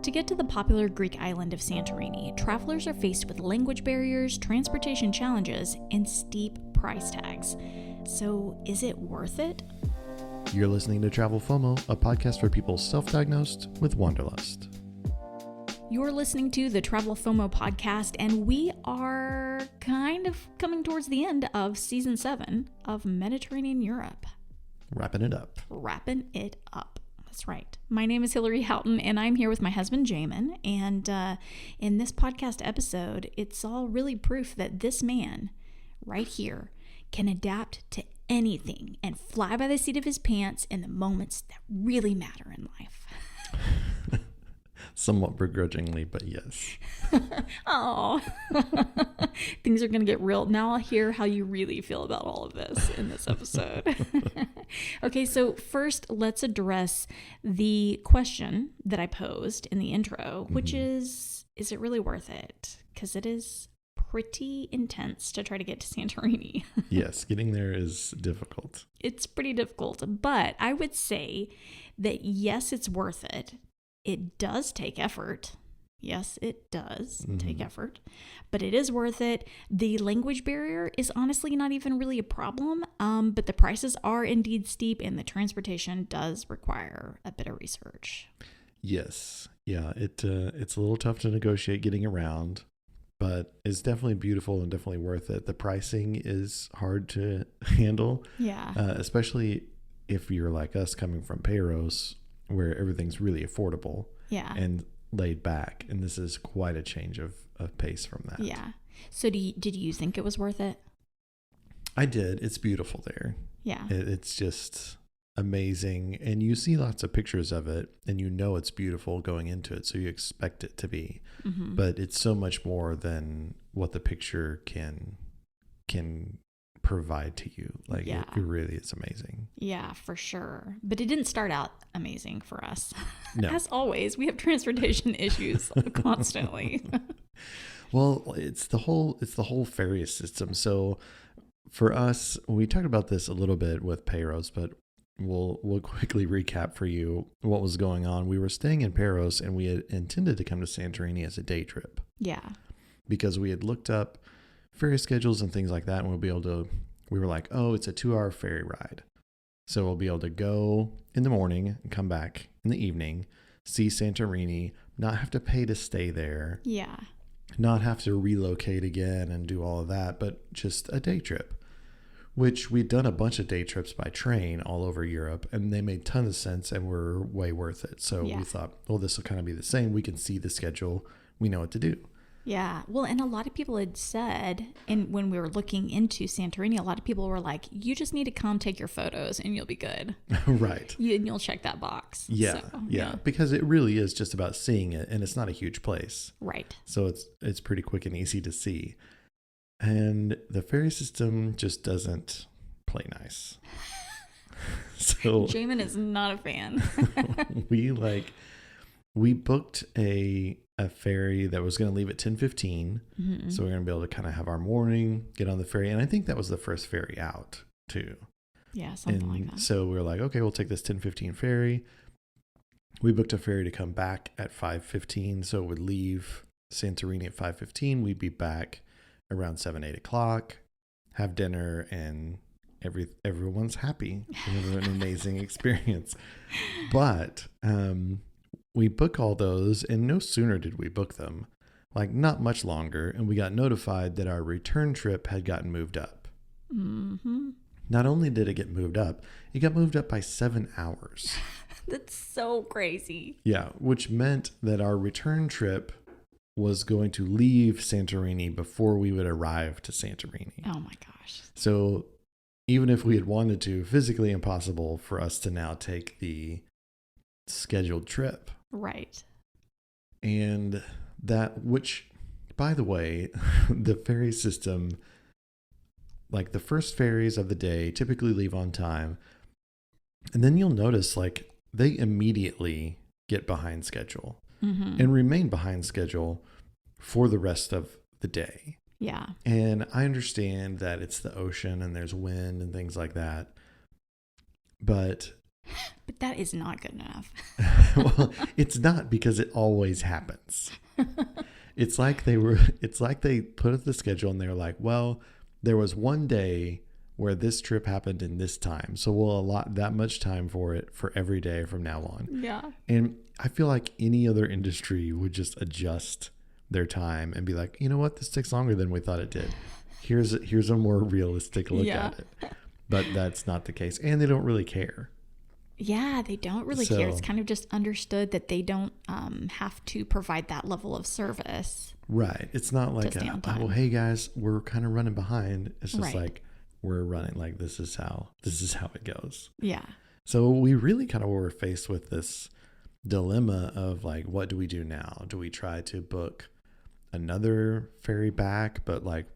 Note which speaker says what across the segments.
Speaker 1: To get to the popular Greek island of Santorini, travelers are faced with language barriers, transportation challenges, and steep price tags. So, is it worth it?
Speaker 2: You're listening to Travel FOMO, a podcast for people self-diagnosed with wanderlust.
Speaker 1: You're listening to the Travel FOMO podcast, and we are kind of coming towards the end of season 7 of Mediterranean Europe.
Speaker 2: Wrapping it up.
Speaker 1: That's right. My name is Hillary Houghton, and I'm here with my husband, Jamin. And in this podcast episode, it's all really proof that this man right here can adapt to anything and fly by the seat of his pants in the moments that really matter in life.
Speaker 2: Somewhat begrudgingly, but yes.
Speaker 1: Oh, things are going to get real. Now I'll hear how you really feel about all of this in this episode. Okay, so first let's address the question that I posed in the intro, which is it really worth it? Because it is pretty intense to try to get to Santorini.
Speaker 2: Yes, getting there is difficult.
Speaker 1: It's pretty difficult, but I would say that yes, it's worth it. It does take effort. Yes, it does take effort, but it is worth it. The language barrier is honestly not even really a problem, but the prices are indeed steep, and the transportation does require a bit of research.
Speaker 2: Yes. Yeah, it's a little tough to negotiate getting around, but it's definitely beautiful and definitely worth it. The pricing is hard to handle.
Speaker 1: Yeah.
Speaker 2: Especially if you're like us coming from Peiros, where everything's really affordable.
Speaker 1: Yeah.
Speaker 2: And laid back. And this is quite a change of pace from that.
Speaker 1: Yeah. So did you think it was worth it?
Speaker 2: I did. It's beautiful there.
Speaker 1: Yeah.
Speaker 2: It's just amazing. And you see lots of pictures of it and you know it's beautiful going into it. So you expect it to be. Mm-hmm. But it's so much more than what the picture can provide to you. Like it really is amazing.
Speaker 1: Yeah, for sure. But it didn't start out amazing for us.
Speaker 2: No.
Speaker 1: As always, we have transportation issues constantly.
Speaker 2: Well, it's the whole ferry system. So for us, we talked about this a little bit with Peiros, but we'll quickly recap for you what was going on. We were staying in Peiros and we had intended to come to Santorini as a day trip.
Speaker 1: Yeah.
Speaker 2: Because we had looked up ferry schedules and things like that, and we were like, oh, it's a 2-hour ferry ride. So we'll be able to go in the morning and come back in the evening, see Santorini, not have to pay to stay there.
Speaker 1: Yeah.
Speaker 2: Not have to relocate again and do all of that, but just a day trip, which we'd done a bunch of day trips by train all over Europe, and they made tons of sense and were way worth it. So we thought, well, this will kind of be the same. We can see the schedule. We know what to do.
Speaker 1: Yeah. Well, and a lot of people had said, and when we were looking into Santorini, a lot of people were like, you just need to come take your photos and you'll be good.
Speaker 2: Right.
Speaker 1: You'll check that box.
Speaker 2: Yeah. So, yeah. Because it really is just about seeing it, and it's not a huge place.
Speaker 1: Right.
Speaker 2: So it's pretty quick and easy to see. And the ferry system just doesn't play nice. So
Speaker 1: Jamin is not a fan.
Speaker 2: we booked a ferry that was going to leave at 10:15. Mm-hmm. So we're going to be able to kind of have our morning, get on the ferry. And I think that was the first ferry out too.
Speaker 1: Yeah, something like that.
Speaker 2: So we were like, okay, we'll take this 10:15 ferry. We booked a ferry to come back at 5:15. So it would leave Santorini at 5:15. We'd be back around 7-8 o'clock, have dinner, and everyone's happy. It was an amazing experience. But we book all those, and no sooner did we book them, like not much longer, and we got notified that our return trip had gotten moved up. Mm-hmm. Not only did it get moved up, it got moved up by 7 hours.
Speaker 1: That's so crazy.
Speaker 2: Yeah, which meant that our return trip was going to leave Santorini before we would arrive to Santorini.
Speaker 1: Oh my gosh.
Speaker 2: So even if we had wanted to, physically impossible for us to now take the scheduled trip.
Speaker 1: Right.
Speaker 2: And which, by the way, the ferry system, like the first ferries of the day typically leave on time. And then you'll notice like they immediately get behind schedule and remain behind schedule for the rest of the day.
Speaker 1: Yeah.
Speaker 2: And I understand that it's the ocean and there's wind and things like that. But
Speaker 1: But that is not good enough.
Speaker 2: Well, it's not, because it always happens. It's like they put up the schedule and they're like, well, there was one day where this trip happened in this time, so we'll allot that much time for it for every day from now on.
Speaker 1: Yeah.
Speaker 2: And I feel like any other industry would just adjust their time and be like, you know what, this takes longer than we thought it did. Here's a more realistic look at it. But that's not the case, and they don't really care.
Speaker 1: Yeah, they don't really care. It's kind of just understood that they don't have to provide that level of service.
Speaker 2: Right. It's not like, oh, hey guys, we're kind of running behind. It's just like, we're running, like, this is how it goes.
Speaker 1: Yeah.
Speaker 2: So we really kind of were faced with this dilemma of like, what do we do now? Do we try to book another ferry back? But like,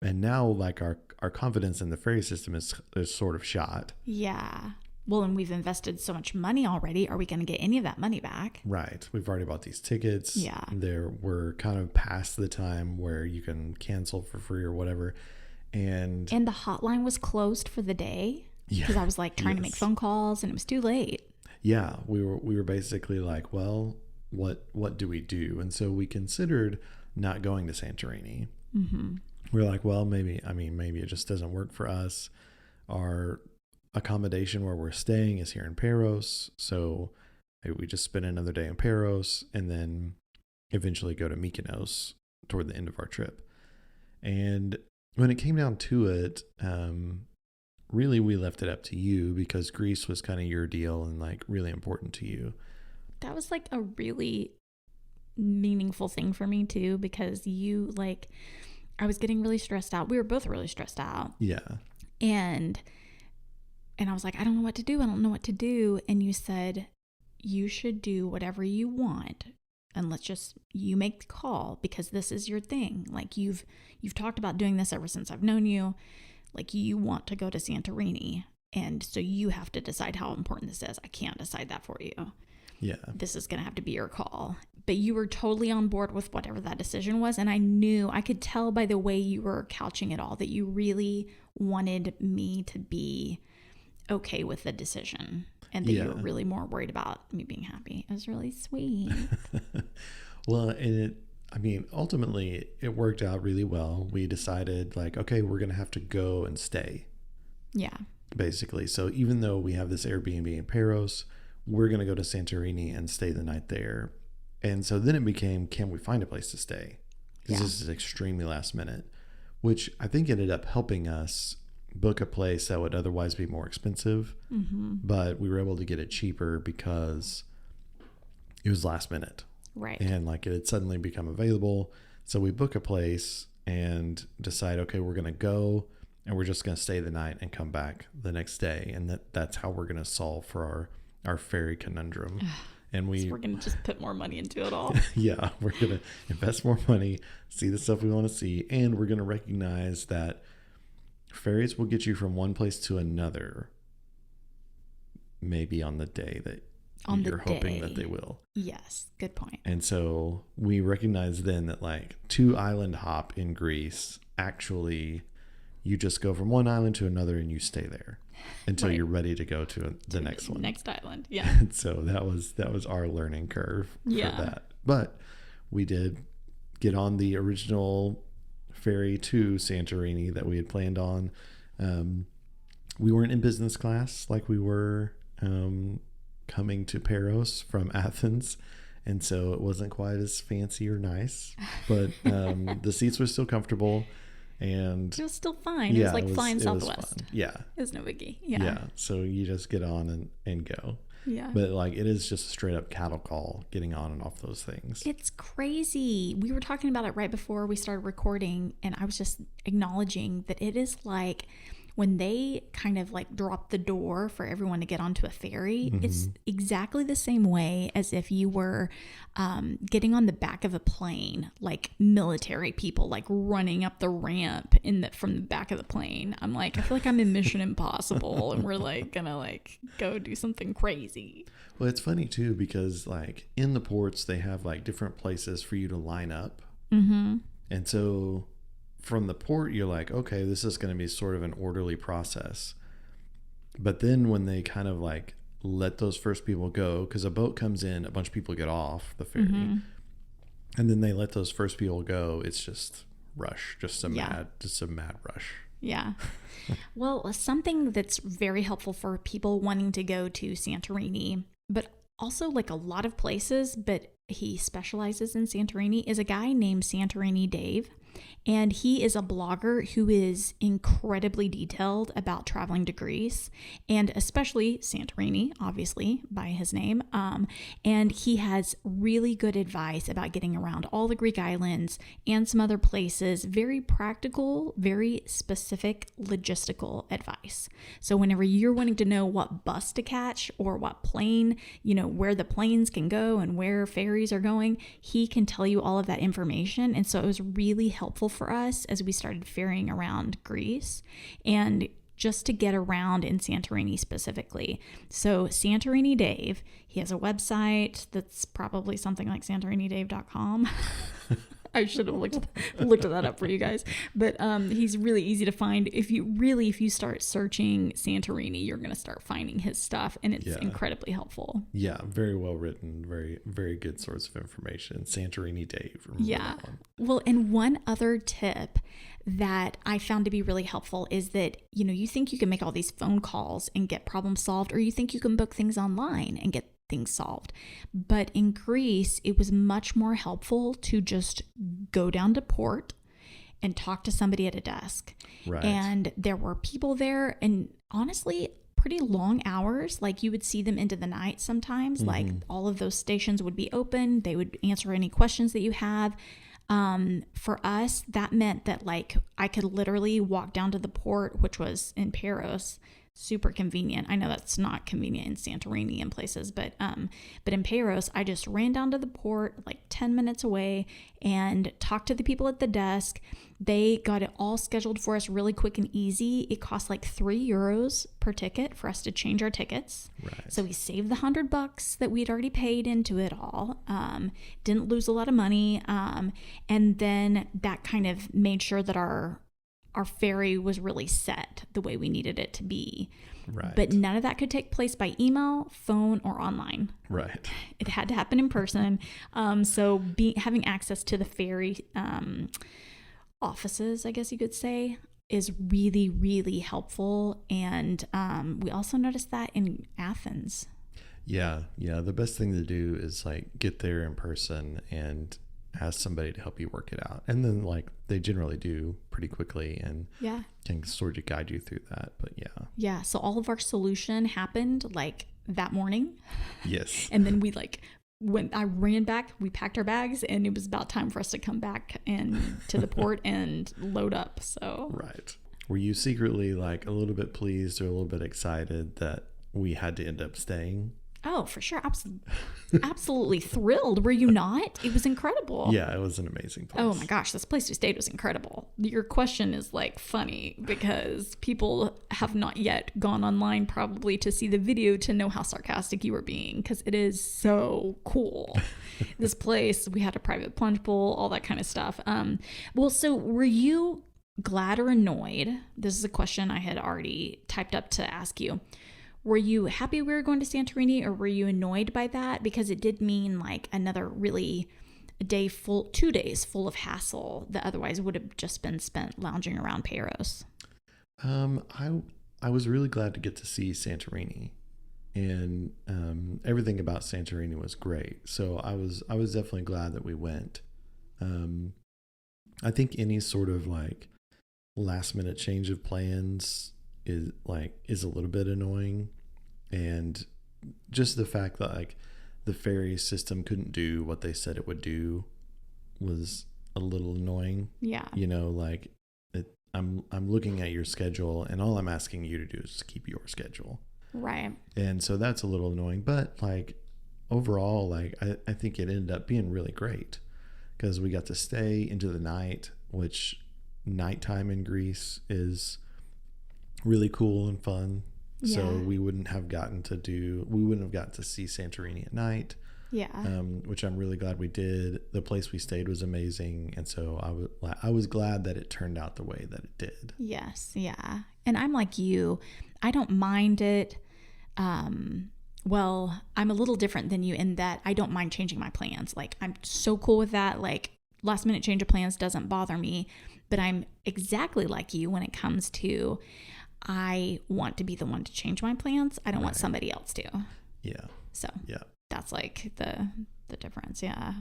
Speaker 2: and now like our confidence in the ferry system is sort of shot.
Speaker 1: Yeah. Well, and we've invested so much money already. Are we going to get any of that money back?
Speaker 2: Right. We've already bought these tickets.
Speaker 1: Yeah.
Speaker 2: We're kind of past the time where you can cancel for free or whatever. And
Speaker 1: the hotline was closed for the day.
Speaker 2: Yeah.
Speaker 1: Because I was like trying to make phone calls and it was too late.
Speaker 2: Yeah. We were basically like, well, what do we do? And so we considered not going to Santorini.
Speaker 1: Mm-hmm.
Speaker 2: We're like, well, maybe it just doesn't work for us. Our accommodation where we're staying is here in Paros, so maybe we just spend another day in Paros and then eventually go to Mykonos toward the end of our trip. And when it came down to it, really we left it up to you, because Greece was kind of your deal and like really important to you.
Speaker 1: That was like a really meaningful thing for me too, because you like, I was getting really stressed out. We were both really stressed out.
Speaker 2: Yeah.
Speaker 1: And I was like, I don't know what to do. I don't know what to do. And you said, you should do whatever you want. And you make the call, because this is your thing. Like you've talked about doing this ever since I've known you. Like you want to go to Santorini. And so you have to decide how important this is. I can't decide that for you.
Speaker 2: Yeah.
Speaker 1: This is going to have to be your call. But you were totally on board with whatever that decision was. And I could tell by the way you were couching it all that you really wanted me to be okay with the decision, and that you were really more worried about me being happy. It was really sweet.
Speaker 2: Well, and ultimately it worked out really well. We decided like, okay, we're going to have to go and stay.
Speaker 1: Yeah.
Speaker 2: Basically. So even though we have this Airbnb in Paros, we're going to go to Santorini and stay the night there. And so then it became, can we find a place to stay? Because this is extremely last minute, which I think ended up helping us book a place that would otherwise be more expensive.
Speaker 1: Mm-hmm.
Speaker 2: But we were able to get it cheaper because it was last minute.
Speaker 1: Right.
Speaker 2: And like it had suddenly become available. So we book a place and decide, okay, we're going to go and we're just going to stay the night and come back the next day. And that's how we're going to solve for our ferry conundrum. And
Speaker 1: so we're going to just put more money into it all.
Speaker 2: Yeah, we're going to invest more money, see the stuff we want to see. And we're going to recognize that ferries will get you from one place to another, maybe on the day that you're hoping that they will.
Speaker 1: Yes, good point.
Speaker 2: And so we recognize then that like 2 island hop in Greece, actually you just go from one island to another and you stay there until you're ready to go to the next one.
Speaker 1: Next island, yeah.
Speaker 2: And so that was our learning curve for that. But we did get on the original ferry to Santorini that we had planned on. We weren't in business class like we were coming to Paros from Athens, and so it wasn't quite as fancy or nice, but the seats were still comfortable, and
Speaker 1: it was still fine. It was like flying Southwest.
Speaker 2: Yeah,
Speaker 1: it was no biggie. Yeah,
Speaker 2: so you just get on and go.
Speaker 1: Yeah.
Speaker 2: But like it is just a straight up cattle call getting on and off those things.
Speaker 1: It's crazy. We were talking about it right before we started recording, and I was just acknowledging that it is like when they kind of like drop the door for everyone to get onto a ferry, it's exactly the same way as if you were getting on the back of a plane, like military people like running up the ramp from the back of the plane. I'm like, I feel like I'm in Mission Impossible and we're like gonna like go do something crazy.
Speaker 2: Well, it's funny too, because like in the ports, they have like different places for you to line up.
Speaker 1: Mm-hmm.
Speaker 2: And so from the port, you're like, okay, this is going to be sort of an orderly process. But then when they kind of like let those first people go, because a boat comes in, a bunch of people get off the ferry,
Speaker 1: Mm-hmm.
Speaker 2: and then they let those first people go. It's just rush, just a
Speaker 1: Yeah.
Speaker 2: mad rush.
Speaker 1: Yeah. Well, something that's very helpful for people wanting to go to Santorini, but also like a lot of places, but he specializes in Santorini, is a guy named Santorini Dave. And he is a blogger who is incredibly detailed about traveling to Greece, and especially Santorini, obviously, by his name. And he has really good advice about getting around all the Greek islands and some other places. Very practical, very specific logistical advice. So whenever you're wanting to know what bus to catch or what plane, where the planes can go and where ferries are going, he can tell you all of that information. And so it was really helpful for us as we started ferrying around Greece and just to get around in Santorini specifically. So Santorini Dave, he has a website that's probably something like santorinidave.com. I should have looked that up for you guys. But he's really easy to find. If you start searching Santorini, you're going to start finding his stuff, and it's incredibly helpful.
Speaker 2: Yeah, very well written, very, very good source of information. Santorini Dave.
Speaker 1: Yeah. Well, and one other tip that I found to be really helpful is that, you think you can make all these phone calls and get problems solved, or you think you can book things online and get things solved. But in Greece, it was much more helpful to just go down to port and talk to somebody at a desk.
Speaker 2: Right.
Speaker 1: And there were people there, and honestly, pretty long hours. Like you would see them into the night sometimes.
Speaker 2: Mm-hmm.
Speaker 1: Like all of those stations would be open. They would answer any questions that you have. For us, that meant that like I could literally walk down to the port, which was in Paros. Super convenient. I know that's not convenient in Santorini and places, but in Paros, I just ran down to the port like 10 minutes away and talked to the people at the desk. They got it all scheduled for us really quick and easy. It cost like €3 per ticket for us to change our tickets.
Speaker 2: Right.
Speaker 1: So we saved the $100 that we'd already paid into it all. Didn't lose a lot of money. And then that kind of made sure that our ferry was really set the way we needed it to be.
Speaker 2: Right.
Speaker 1: But none of that could take place by email, phone, or online.
Speaker 2: Right.
Speaker 1: It had to happen in person. So having access to the ferry offices, I guess you could say, is really, really helpful. And we also noticed that in Athens.
Speaker 2: Yeah. The best thing to do is like get there in person and ask somebody to help you work it out, and then like they generally do pretty quickly and can sort of guide you through that. But so all of our solution happened like that morning. Yes. And then we like when I ran back, we packed our bags, and it was about time for us to come back and to the port and load up. So right. Were you secretly like a little bit pleased or a little bit excited that we had to end up staying? Oh, for sure. Absolutely thrilled. Were you not? It was incredible. Yeah, it was an amazing place. Oh my gosh, this place we stayed was incredible. Your question is like funny because people have not yet gone online probably to see the video to know how sarcastic you were being, because it is so cool. This place, we had a private plunge pool, all that kind of stuff. Well, so were you glad or annoyed? This is a question I had already typed up to ask you. Were you happy we were going to Santorini, or were you annoyed by that? Because it did mean like another really 2 days full of hassle that otherwise would have just been spent lounging around Paros. I was really glad to get to see Santorini, and everything about Santorini was great. So I was definitely glad that we went. I think any sort of like last minute change of plans is a little bit annoying, and just the fact that like the ferry system couldn't do what they said it would do was a little annoying. Yeah. Like I'm looking at your schedule, and all I'm asking you to do is keep your schedule. Right. And so that's a little annoying, but like overall, like I think it ended up being really great because we got to stay into the night, which nighttime in Greece is really cool and fun. Yeah. So we wouldn't have gotten to see Santorini at night. Yeah. Which I'm really glad we did. The place we stayed was amazing, and so I was glad that it turned out the way that it did. Yes. Yeah. And I'm like you, I don't mind it
Speaker 1: Well, I'm a little different than you in that I don't mind changing my plans. Like, I'm so cool with that. Like, last minute change of plans doesn't bother me. But I'm exactly like you when it comes to I want to be the one to change my plans. I don't want somebody else to.
Speaker 2: Yeah.
Speaker 1: So
Speaker 2: Yeah.
Speaker 1: that's like the difference. Yeah.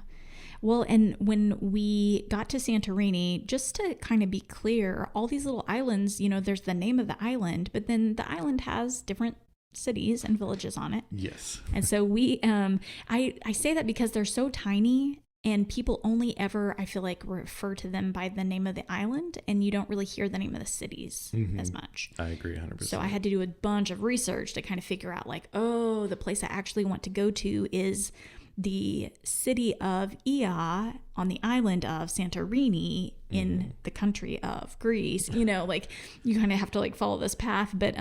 Speaker 1: Well, and when we got to Santorini, just to kind of be clear, all these little islands, you know, there's the name of the island, but then the island has different cities and villages on it.
Speaker 2: Yes.
Speaker 1: And so we, I say that because they're so tiny and people only ever, I feel like, refer to them by the name of the island, and you don't really hear the name of the cities as much.
Speaker 2: I agree 100%.
Speaker 1: So I had to do a bunch of research to kind of figure out like, oh, the place I actually want to go to is the city of Ia on the island of Santorini in the country of Greece. You know, like you kind of have to like follow this path. But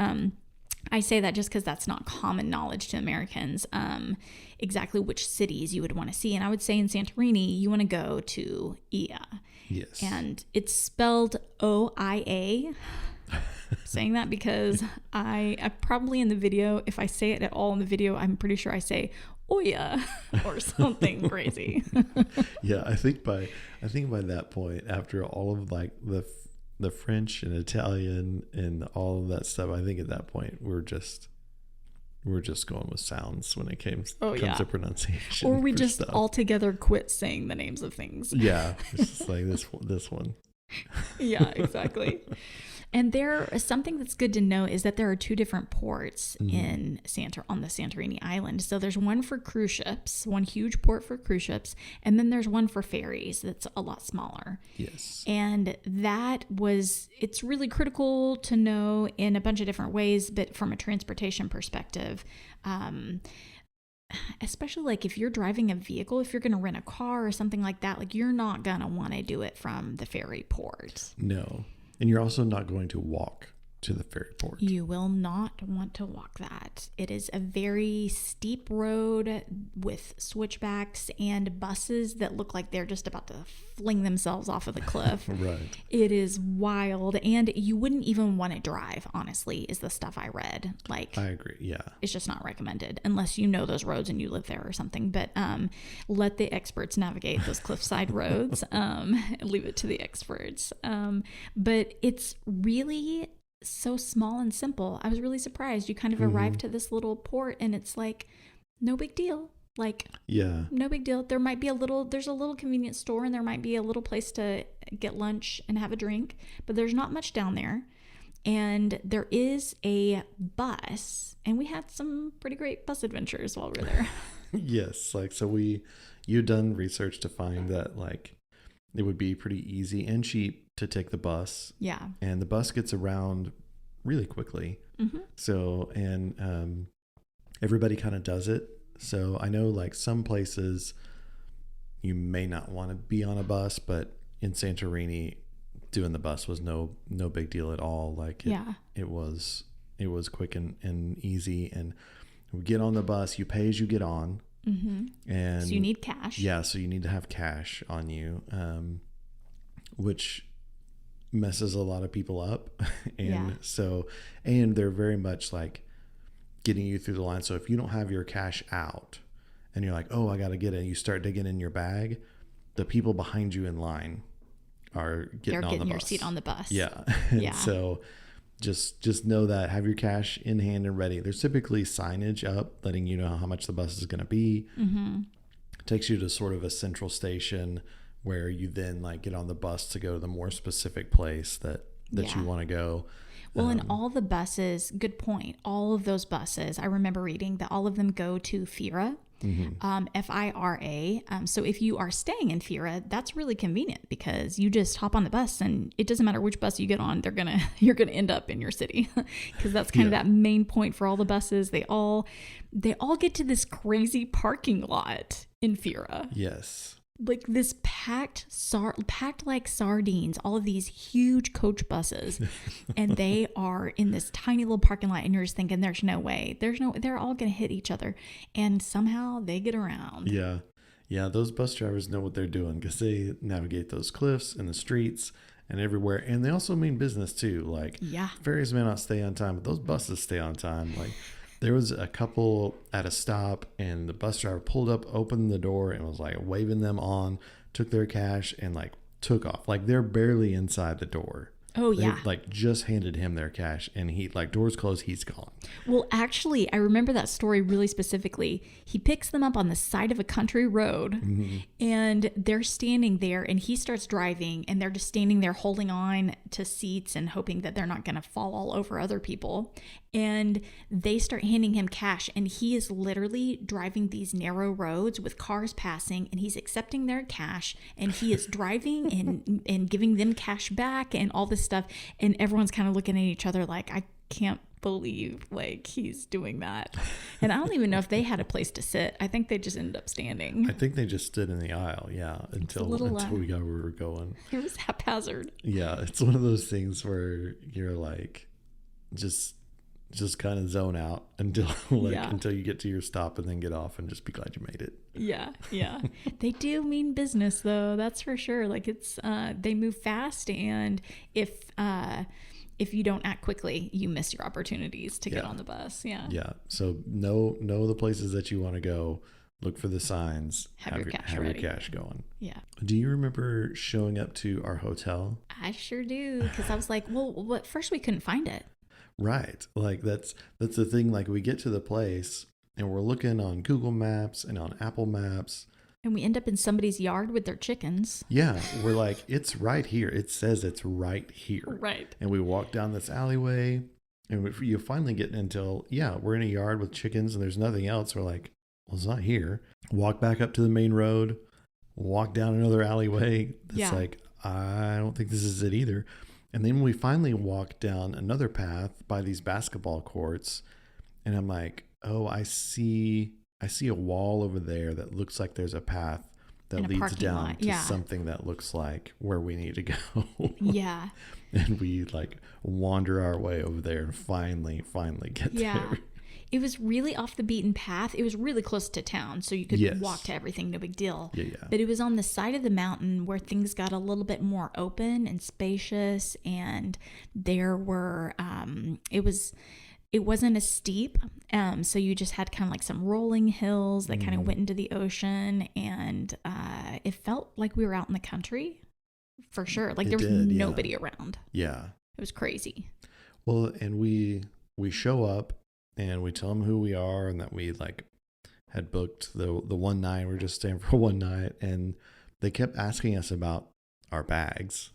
Speaker 1: I say that just because that's not common knowledge to Americans, exactly which cities you would want to see. And I would say in Santorini, you want to go to Ia.
Speaker 2: Yes.
Speaker 1: And it's spelled O-I-A. Saying that because I probably in the video, if I say it at all in the video, I'm pretty sure I say Oya or something crazy.
Speaker 2: Yeah, I think by that point, after all of like the French and Italian and all of that stuff, I think at that point we're just going with sounds when it comes to pronunciation.
Speaker 1: Or we just
Speaker 2: stuff.
Speaker 1: altogether quit saying the names of things.
Speaker 2: Yeah, it's just like this one.
Speaker 1: Yeah, exactly. And something that's good to know is that there are two different ports on the Santorini island. So there's one for cruise ships, one huge port for cruise ships, and then there's one for ferries that's a lot smaller.
Speaker 2: Yes.
Speaker 1: And it's really critical to know in a bunch of different ways, but from a transportation perspective, especially like if you're driving a vehicle, if you're going to rent a car or something like that, like you're not going to want to do it from the ferry port.
Speaker 2: No. And you're also not going to walk to the ferry port.
Speaker 1: You will not want to walk that. It is a very steep road with switchbacks and buses that look like they're just about to fling themselves off of the cliff.
Speaker 2: Right.
Speaker 1: It is wild, and you wouldn't even want to drive, honestly, is the stuff I read. Like,
Speaker 2: I agree. Yeah.
Speaker 1: It's just not recommended unless you know those roads and you live there or something. But let the experts navigate those cliffside roads. Leave it to the experts. But it's really so small and simple. I was really surprised. You kind of arrive to this little port and it's like no big deal. Like, yeah, no big deal. There's a little convenience store and there might be a little place to get lunch and have a drink, but there's not much down there. And there is a bus, and we had some pretty great bus adventures while we were there.
Speaker 2: Yes, like so you'd done research to find that like it would be pretty easy and cheap to take the bus.
Speaker 1: Yeah.
Speaker 2: And the bus gets around really quickly. Mm-hmm. So, and everybody kind of does it. So I know like some places you may not want to be on a bus, but in Santorini, doing the bus was no big deal at all. Like it was quick and easy. And we get on the bus, you pay as you get on. Mm-hmm. And
Speaker 1: so you need cash.
Speaker 2: Yeah. So you need to have cash on you, which messes a lot of people up. And they're very much like getting you through the line. So if you don't have your cash out and you're like, oh, I got to get it, you start digging in your bag, the people behind you in line are getting
Speaker 1: your seat on the bus.
Speaker 2: Yeah. Yeah. So just know that, have your cash in hand and ready. There's typically signage up letting you know how much the bus is going to be. Mm-hmm. Takes you to sort of a central station where you then like get on the bus to go to the more specific place that you want to go.
Speaker 1: Well, and all the buses, good point. All of those buses, I remember reading that all of them go to Fira, F-I-R-A. So if you are staying in Fira, that's really convenient because you just hop on the bus and it doesn't matter which bus you get on, you're gonna end up in your city because that's kind of that main point for all the buses. They all get to this crazy parking lot in Fira.
Speaker 2: Yes.
Speaker 1: Like this packed like sardines, all of these huge coach buses, and they are in this tiny little parking lot, and you're just thinking, there's no way, they're all going to hit each other, and somehow they get around.
Speaker 2: Yeah. Yeah. Those bus drivers know what they're doing because they navigate those cliffs and the streets and everywhere. And they also mean business too. Like ferries may not stay on time, but those buses stay on time. Like There was a couple at a stop, and the bus driver pulled up, opened the door, and was like waving them on, took their cash, and like took off. Like they're barely inside the door.
Speaker 1: Oh,
Speaker 2: They
Speaker 1: yeah.
Speaker 2: like just handed him their cash, and he like doors closed, he's gone.
Speaker 1: Well, actually, I remember that story really specifically. He picks them up on the side of a country road, and they're standing there, and he starts driving, and they're just standing there holding on to seats and hoping that they're not going to fall all over other people. And they start handing him cash, and he is literally driving these narrow roads with cars passing, and he's accepting their cash, and he is driving and giving them cash back and all this stuff. And everyone's kind of looking at each other like, I can't believe like he's doing that. And I don't even know if they had a place to sit. I think they just ended up standing.
Speaker 2: I think they just stood in the aisle, until we got where we were going.
Speaker 1: It was haphazard.
Speaker 2: Yeah, it's one of those things where you're like, just kind of zone out until until you get to your stop, and then get off and just be glad you made it.
Speaker 1: Yeah. They do mean business though, that's for sure. Like it's they move fast, and if you don't act quickly, you miss your opportunities to get on the bus. Yeah.
Speaker 2: So know the places that you want to go. Look for the signs.
Speaker 1: Have your cash
Speaker 2: going.
Speaker 1: Yeah.
Speaker 2: Do you remember showing up to our hotel?
Speaker 1: I sure do, because I was like, well, at first we couldn't find it.
Speaker 2: Right. Like that's the thing. Like we get to the place and we're looking on Google Maps and on Apple Maps.
Speaker 1: And we end up in somebody's yard with their chickens.
Speaker 2: Yeah. We're like, it's right here. It says it's right here.
Speaker 1: Right.
Speaker 2: And we walk down this alleyway, and you finally get until, we're in a yard with chickens and there's nothing else. We're like, well, it's not here. Walk back up to the main road, walk down another alleyway. It's like, I don't think this is it either. And then we finally walk down another path by these basketball courts, and I'm like, oh, I see a wall over there that looks like there's a path that leads down to something that looks like where we need to go.
Speaker 1: Yeah.
Speaker 2: And we like wander our way over there and finally get there.
Speaker 1: It was really off the beaten path. It was really close to town, so you could walk to everything, no big deal.
Speaker 2: Yeah.
Speaker 1: But it was on the side of the mountain where things got a little bit more open and spacious, and there were it wasn't as steep, so you just had kind of like some rolling hills that kind of went into the ocean, and it felt like we were out in the country for sure. Like there was nobody around.
Speaker 2: Yeah.
Speaker 1: It was crazy.
Speaker 2: Well, and we show up. And we tell them who we are and that we like had booked the one night. We're just staying for one night. And they kept asking us about our bags.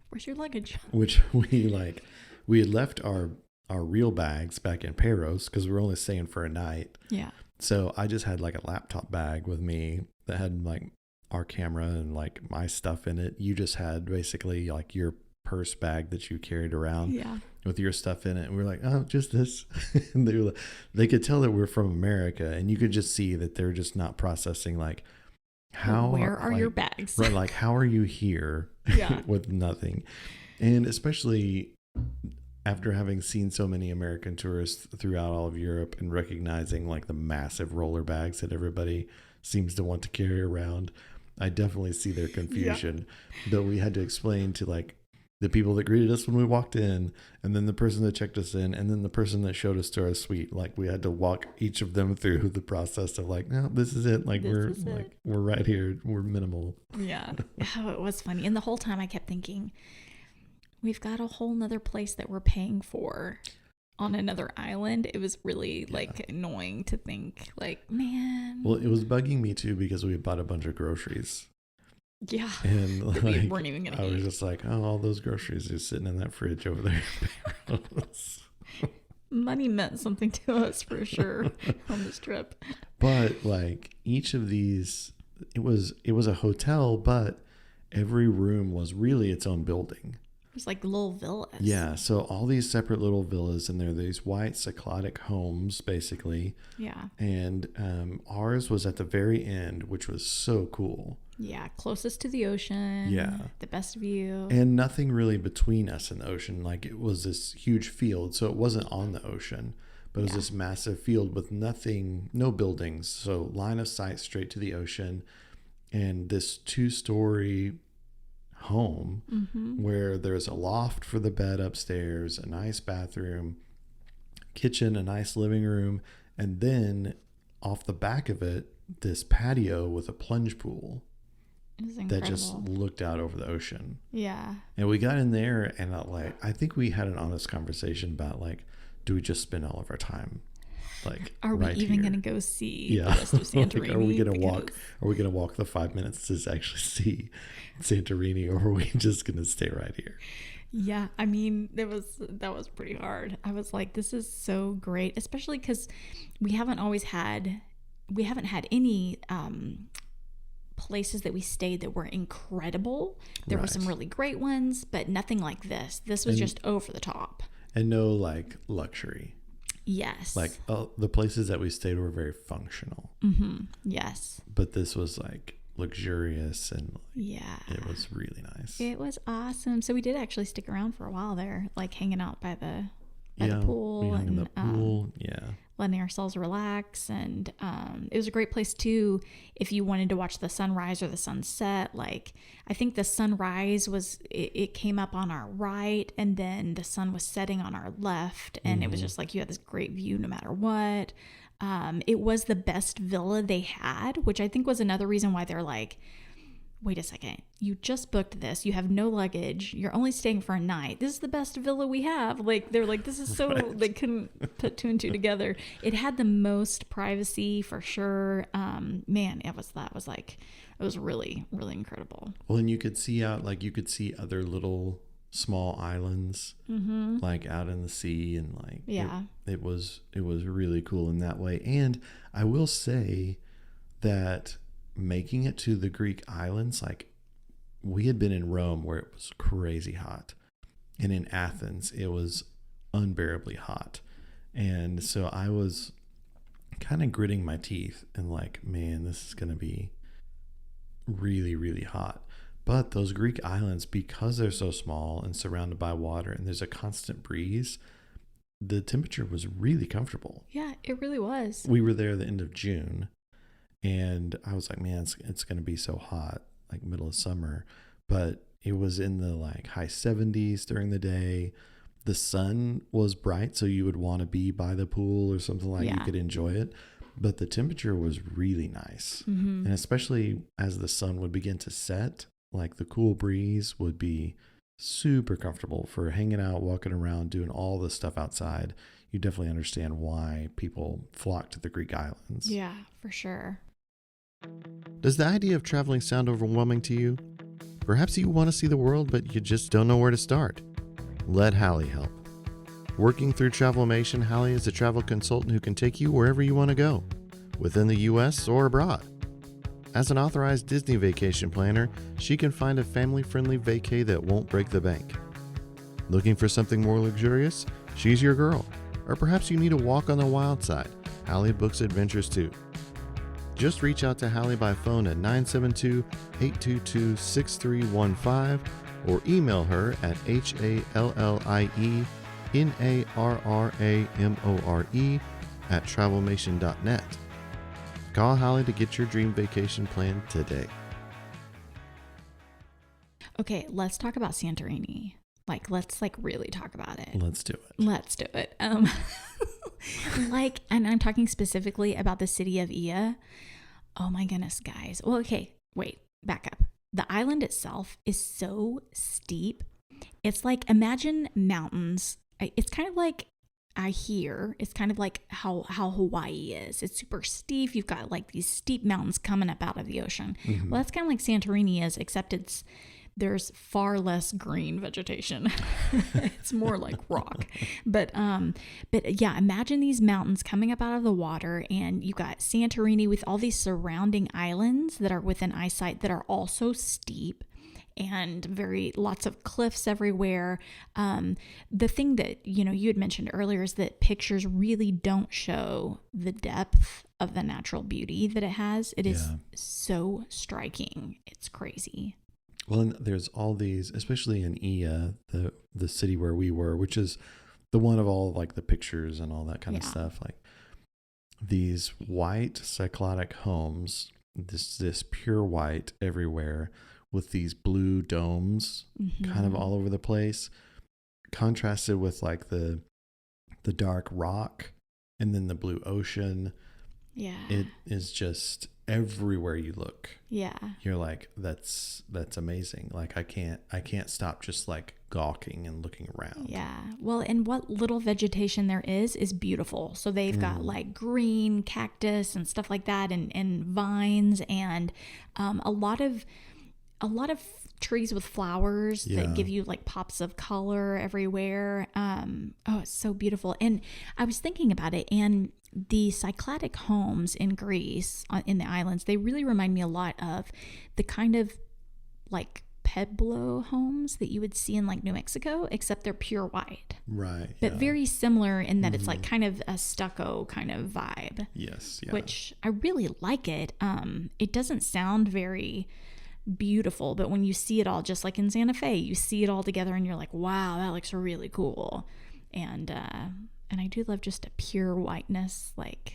Speaker 1: Where's your luggage?
Speaker 2: Which we had left our real bags back in Peros because we were only staying for a night.
Speaker 1: Yeah.
Speaker 2: So I just had like a laptop bag with me that had like our camera and like my stuff in it. You just had basically like your purse bag that you carried around with your stuff in it, and we're like, oh, just this. And they could tell that we're from America, and you could just see that they're just not processing like
Speaker 1: where are your bags,
Speaker 2: right? Like how are you here with nothing? And especially after having seen so many American tourists throughout all of Europe and recognizing like the massive roller bags that everybody seems to want to carry around, I definitely see their confusion. Though we had to explain to like the people that greeted us when we walked in, and then the person that checked us in, and then the person that showed us to our suite. Like we had to walk each of them through the process of like, no, this is it. Like we're right here. We're minimal.
Speaker 1: Yeah. Oh, it was funny. And the whole time I kept thinking, we've got a whole nother place that we're paying for on another island. It was really like annoying to think like, man.
Speaker 2: Well, it was bugging me too because we had bought a bunch of groceries.
Speaker 1: Yeah.
Speaker 2: And like,
Speaker 1: we weren't even gonna
Speaker 2: I
Speaker 1: eat.
Speaker 2: was just like, oh, all those groceries are sitting in that fridge over there.
Speaker 1: Money meant something to us for sure on this trip.
Speaker 2: But like each of these, it was a hotel, but every room was really its own building.
Speaker 1: It was like little villas.
Speaker 2: Yeah. So all these separate little villas, and they're these white cyclotic homes, basically.
Speaker 1: Yeah.
Speaker 2: And ours was at the very end, which was so cool.
Speaker 1: Yeah, closest to the ocean.
Speaker 2: Yeah.
Speaker 1: The best view.
Speaker 2: And nothing really between us and the ocean. Like it was this huge field. So it wasn't on the ocean, but it was this massive field with nothing, no buildings. So line of sight straight to the ocean. And this 2-story home where there's a loft for the bed upstairs, a nice bathroom, kitchen, a nice living room, and then off the back of it, this patio with a plunge pool
Speaker 1: It was
Speaker 2: that just
Speaker 1: incredible.
Speaker 2: looked out over the ocean.
Speaker 1: Yeah.
Speaker 2: And we got in there, and I think we had an honest conversation about like, do we just spend all of our time like
Speaker 1: Are we
Speaker 2: right
Speaker 1: even
Speaker 2: here?
Speaker 1: going to go see
Speaker 2: Yeah.
Speaker 1: the rest of Santorini?
Speaker 2: Like, are we gonna walk?
Speaker 1: Because-
Speaker 2: Are we gonna walk the 5 minutes to actually see Santorini, or are we just gonna stay right here?
Speaker 1: Yeah, I mean, that was pretty hard. I was like, this is so great, especially because we haven't had any places that we stayed that were incredible. There were some
Speaker 2: Right.
Speaker 1: really great ones, but nothing like this. This was
Speaker 2: And-
Speaker 1: just over the top.
Speaker 2: And no like luxury.
Speaker 1: Yes.
Speaker 2: Like the places that we stayed were very functional,
Speaker 1: Yes.
Speaker 2: but this was like luxurious, and
Speaker 1: Yeah.
Speaker 2: it was really nice.
Speaker 1: It was awesome. So we did actually stick around for a while there, like hanging out by the
Speaker 2: Yeah,
Speaker 1: pool
Speaker 2: we hung in
Speaker 1: and
Speaker 2: the pool. Yeah.
Speaker 1: letting ourselves relax. And it was a great place too if you wanted to watch the sunrise or the sunset. Like, I think the sunrise it came up on our right, and then the sun was setting on our left, and it was just like you had this great view no matter what. It was the best villa they had, which I think was another reason why they're like, wait a second, you just booked this, you have no luggage, you're only staying for a night, this is the best villa we have. Like, they're like, this is so
Speaker 2: Right.
Speaker 1: They couldn't put two and two together. It had the most privacy for sure. Man, it was really, really incredible.
Speaker 2: Well, and you could see out, like you could see other little small islands, like out in the sea, and like
Speaker 1: Yeah.
Speaker 2: it was really cool in that way. And I will say that making it to the Greek islands, like we had been in Rome where it was crazy hot, and in Athens it was unbearably hot, and so I was kind of gritting my teeth and like, man, this is going to be really, really hot. But those Greek islands, because they're so small and surrounded by water and there's a constant breeze, the temperature was really comfortable.
Speaker 1: Yeah, it really was.
Speaker 2: We were there at the end of June, and I was like, man, it's going to be so hot, like middle of summer. But it was in the like high 70s during the day. The sun was bright, so you would want to be by the pool or something, like you
Speaker 1: Yeah.
Speaker 2: could enjoy it. But the temperature was really nice. And especially as the sun would begin to set, like the cool breeze would be super comfortable for hanging out, walking around, doing all the stuff outside. You definitely understand why people flock to the Greek islands.
Speaker 1: Yeah, for sure.
Speaker 2: Does the idea of traveling sound overwhelming to you? Perhaps you want to see the world, but you just don't know where to start. Let Hallie help. Working through Travelmation, Hallie is a travel consultant who can take you wherever you want to go, within the U.S. or abroad. As an authorized Disney vacation planner, she can find a family-friendly vacay that won't break the bank. Looking for something more luxurious? She's your girl. Or perhaps you need a walk on the wild side. Hallie books adventures too. Just reach out to Hallie by phone at 972-822-6315 or email her at HALLIENARRAMORE@travelmation.net. Call Hallie to get your dream vacation planned today.
Speaker 1: Okay, let's talk about Santorini. Let's really talk about it.
Speaker 2: Let's do it.
Speaker 1: Let's do it. And I'm talking specifically about the city of Ia. Oh my goodness, guys. Well, okay, wait, back up. The island itself is so steep. It's like, imagine mountains. It's kind of like, it's kind of like how Hawaii is. It's super steep. You've got like these steep mountains coming up out of the ocean.
Speaker 2: Mm-hmm.
Speaker 1: Well, that's kind of like Santorini is, except there's far less green vegetation. It's more like rock. But yeah, imagine these mountains coming up out of the water, and you got Santorini with all these surrounding islands that are within eyesight that are also steep and lots of cliffs everywhere. The thing that, you had mentioned earlier is that pictures really don't show the depth of the natural beauty that it has. It is so striking. It's crazy.
Speaker 2: Well, and there's all these, especially in Ia, the city where we were, which is the one of all like the pictures and all that kind of stuff. Like these white cyclotic homes, this pure white everywhere, with these blue domes kind of all over the place, contrasted with like the the dark rock, and then the blue ocean.
Speaker 1: Yeah.
Speaker 2: It is just everywhere you look.
Speaker 1: Yeah.
Speaker 2: You're like, that's amazing. Like I can't stop just like gawking and looking around.
Speaker 1: Yeah. Well, and what little vegetation there is beautiful. So they've got like green cactus and stuff like that, and vines, and a lot of trees with flowers that give you like pops of color everywhere. Oh, it's so beautiful. And I was thinking about it, and the Cycladic homes in Greece, in the islands, they really remind me a lot of the kind of like Pueblo homes that you would see in like New Mexico, except they're pure white.
Speaker 2: Right.
Speaker 1: But very similar in that it's like kind of a stucco kind of vibe.
Speaker 2: Yes. Yeah.
Speaker 1: Which I really like it. It doesn't sound very beautiful, but when you see it all, just like in Santa Fe, you see it all together and you're like, wow, that looks really cool. And I do love just a pure whiteness, like,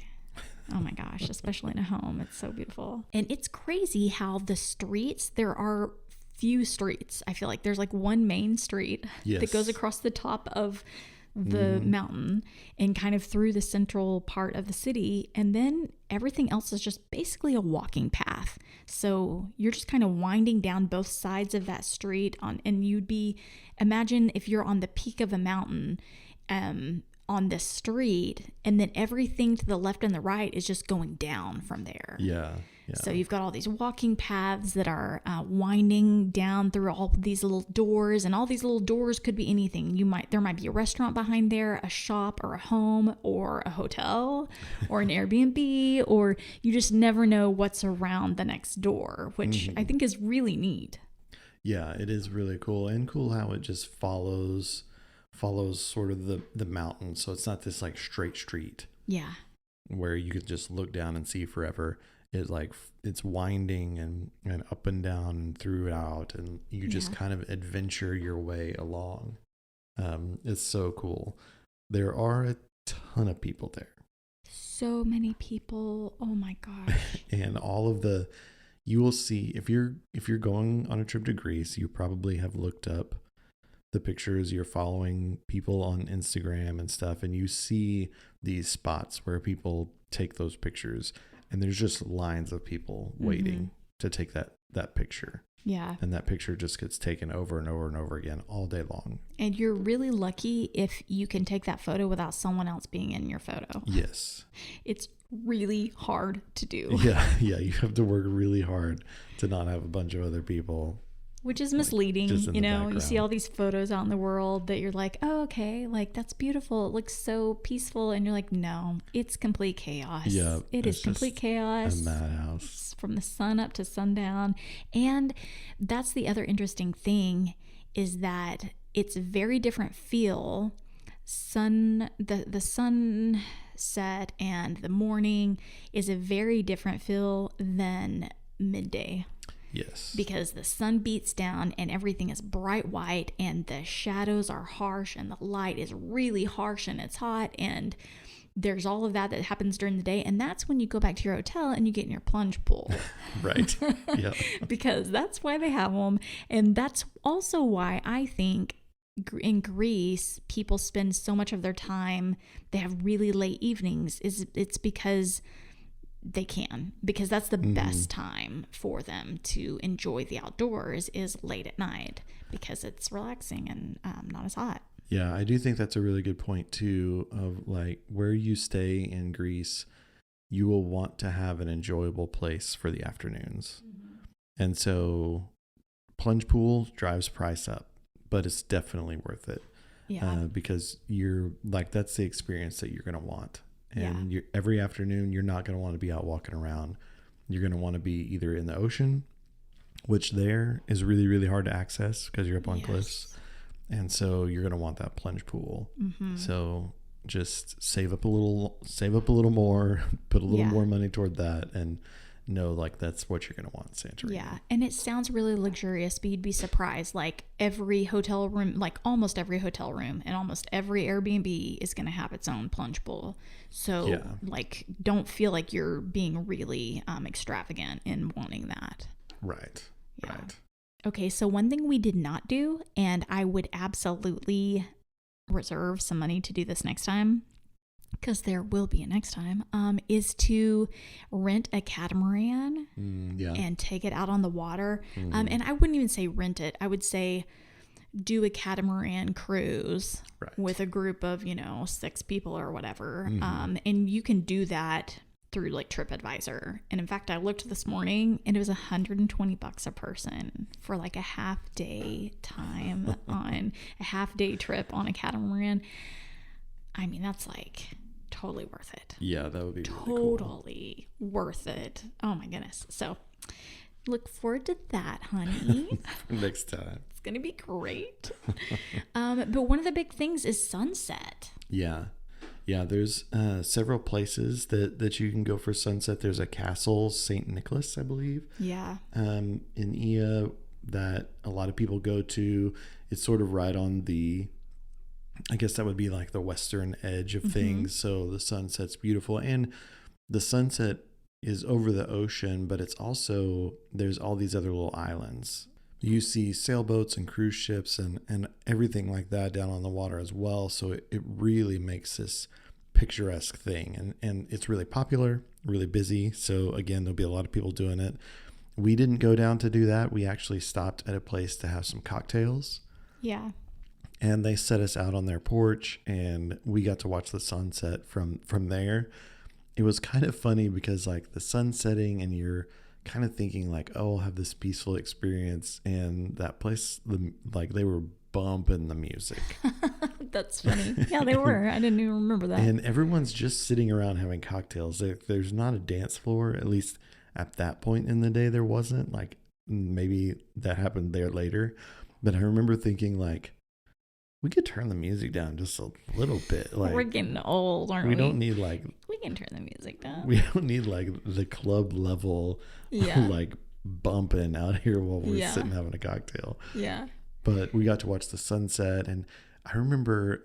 Speaker 1: oh my gosh, especially in a home. It's so beautiful. And it's crazy how the streets, there are few streets. I feel like there's like one main street that goes across the top of the mountain and kind of through the central part of the city, and then everything else is just basically a walking path. So you're just kind of winding down both sides of that street and you'd be, imagine if you're on the peak of a mountain on this street, and then everything to the left and the right is just going down from there.
Speaker 2: Yeah.
Speaker 1: So you've got all these walking paths that are winding down through all these little doors, and all these little doors could be anything. There might be a restaurant behind there, a shop or a home or a hotel or an Airbnb, or you just never know what's around the next door, which I think is really neat.
Speaker 2: Yeah, it is really cool, and cool how it just follows sort of the mountain. So it's not this like straight street.
Speaker 1: Yeah.
Speaker 2: Where you could just look down and see forever. It's winding and up and down and throughout, and you just kind of adventure your way along. It's so cool. There are a ton of people there.
Speaker 1: So many people. Oh my gosh.
Speaker 2: And you will see if you're going on a trip to Greece, you probably have looked up the pictures. You're following people on Instagram and stuff, and you see these spots where people take those pictures, and there's just lines of people waiting to take that picture.
Speaker 1: Yeah.
Speaker 2: And that picture just gets taken over and over and over again all day long.
Speaker 1: And you're really lucky if you can take that photo without someone else being in your photo.
Speaker 2: Yes.
Speaker 1: It's really hard to do.
Speaker 2: Yeah. You have to work really hard to not have a bunch of other people.
Speaker 1: Which is misleading,
Speaker 2: you know.
Speaker 1: You see all these photos out in the world that you're like, oh, okay, like that's beautiful. It looks so peaceful. And you're like, no, it's complete chaos.
Speaker 2: Yeah.
Speaker 1: It is complete chaos.
Speaker 2: A madhouse.
Speaker 1: From the sun up to sundown. And that's the other interesting thing, is that it's a very different feel. The sunset and the morning is a very different feel than midday.
Speaker 2: Yes.
Speaker 1: Because the sun beats down and everything is bright white, and the shadows are harsh, and the light is really harsh, and it's hot, and there's all of that happens during the day. And that's when you go back to your hotel and you get in your plunge pool.
Speaker 2: Right. Yeah.
Speaker 1: Because that's why they have them. And that's also why I think in Greece, people spend so much of their time, they have really late evenings, it's because they can, because that's the best time for them to enjoy the outdoors is late at night, because it's relaxing and not as hot.
Speaker 2: Yeah, I do think that's a really good point too, of like where you stay in Greece, you will want to have an enjoyable place for the afternoons. And so plunge pool drives price up, but it's definitely worth it.
Speaker 1: Yeah.
Speaker 2: Because you're like, that's the experience that you're going to want. And every afternoon, you're not going to want to be out walking around. You're going to want to be either in the ocean, which there is really, really hard to access because you're up on cliffs. And so you're going to want that plunge pool. So just save up a little more, put a little more money toward that, and know like that's what you're going to want in Santorini.
Speaker 1: Yeah. And it sounds really luxurious, but you'd be surprised. Like every hotel room, like almost every hotel room and almost every Airbnb is going to have its own plunge pool. So like, don't feel like you're being really extravagant in wanting that.
Speaker 2: Right.
Speaker 1: Yeah.
Speaker 2: Right.
Speaker 1: Okay. So one thing we did not do, and I would absolutely reserve some money to do this next time, because there will be a next time, is to rent a catamaran
Speaker 2: Yeah.
Speaker 1: and take it out on the water. And I wouldn't even say rent it. I would say do a catamaran cruise
Speaker 2: Right.
Speaker 1: with a group of, 6 people or whatever. And you can do that through like TripAdvisor. And in fact, I looked this morning and it was $120 a person for like a half-day time on a half-day trip on a catamaran. I mean, that's like totally worth it.
Speaker 2: Yeah, that would be really cool.
Speaker 1: Totally worth it. Oh my goodness. So look forward to that, honey.
Speaker 2: Next time.
Speaker 1: It's going to be great. But one of the big things is sunset.
Speaker 2: Yeah. Yeah, there's several places that you can go for sunset. There's a castle, St. Nicholas, I believe.
Speaker 1: Yeah.
Speaker 2: In Ia that a lot of people go to. It's sort of right on the, I guess that would be like the western edge of things. So the sunset's beautiful. And the sunset is over the ocean, but it's also, there's all these other little islands. You see sailboats and cruise ships and everything like that down on the water as well. So it really makes this picturesque thing. And it's really popular, really busy. So again, there'll be a lot of people doing it. We didn't go down to do that. We actually stopped at a place to have some cocktails.
Speaker 1: Yeah.
Speaker 2: And they set us out on their porch and we got to watch the sunset from there. It was kind of funny because like the sun setting and you're kind of thinking like, oh, I'll have this peaceful experience. And that place, they were bumping the music.
Speaker 1: That's funny. Yeah, they were. I didn't even remember that.
Speaker 2: And everyone's just sitting around having cocktails. There's not a dance floor, at least at that point in the day there wasn't. Like maybe that happened there later. But I remember thinking like, we could turn the music down just a little bit. Like
Speaker 1: we're getting old, aren't we?
Speaker 2: We don't need like,
Speaker 1: we can turn the music down.
Speaker 2: We don't need like the club level like bumping out here while we're sitting having a cocktail.
Speaker 1: Yeah.
Speaker 2: But we got to watch the sunset. And I remember